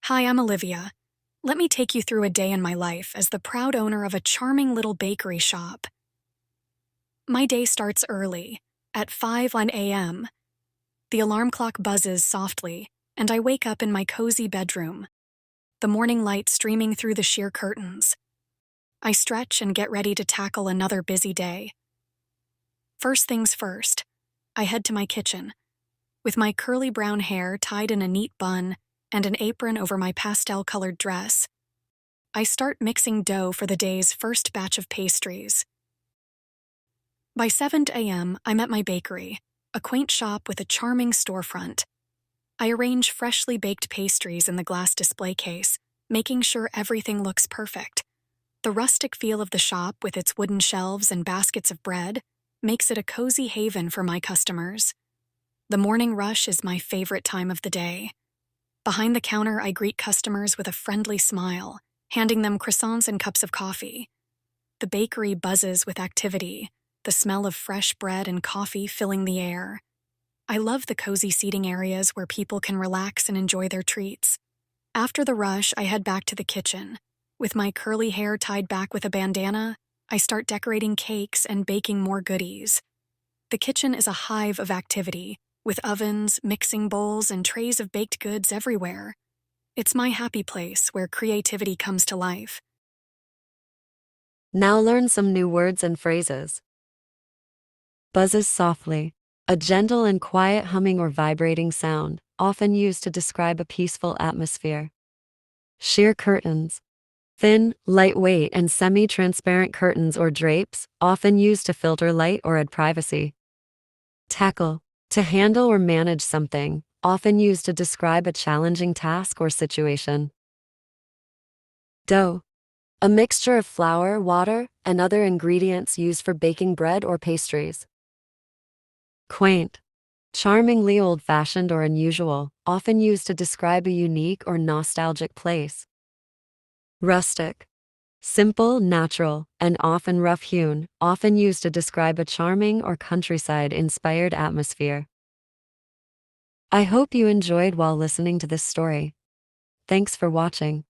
Hi, I'm Olivia. Let me take you through a day in my life as the proud owner of a charming little bakery shop. My day starts early, at 5 a.m. The alarm clock buzzes softly, and I wake up in my cozy bedroom, the morning light streaming through the sheer curtains. I stretch and get ready to tackle another busy day. First things first, I head to my kitchen. With my curly brown hair tied in a neat bun and an apron over my pastel-colored dress, I start mixing dough for the day's first batch of pastries. By 7 a.m., I'm at my bakery, a quaint shop with a charming storefront. I arrange freshly baked pastries in the glass display case, making sure everything looks perfect. The rustic feel of the shop with its wooden shelves and baskets of bread makes it a cozy haven for my customers. The morning rush is my favorite time of the day. Behind the counter, I greet customers with a friendly smile, handing them croissants and cups of coffee. The bakery buzzes with activity, the smell of fresh bread and coffee filling the air. I love the cozy seating areas where people can relax and enjoy their treats. After the rush, I head back to the kitchen. With my curly hair tied back with a bandana, I start decorating cakes and baking more goodies. The kitchen is a hive of activity, with ovens, mixing bowls, and trays of baked goods everywhere. It's my happy place where creativity comes to life. Now learn some new words and phrases. Buzzes softly. A gentle and quiet humming or vibrating sound, often used to describe a peaceful atmosphere. Sheer curtains. Thin, lightweight, and semi-transparent curtains or drapes, often used to filter light or add privacy. Tackle. To handle or manage something, often used to describe a challenging task or situation. Dough. A mixture of flour, water, and other ingredients used for baking bread or pastries. Quaint. Charmingly old-fashioned or unusual, often used to describe a unique or nostalgic place. Rustic. Simple, natural, and often rough-hewn, often used to describe a charming or countryside-inspired atmosphere. I hope you enjoyed while listening to this story. Thanks for watching.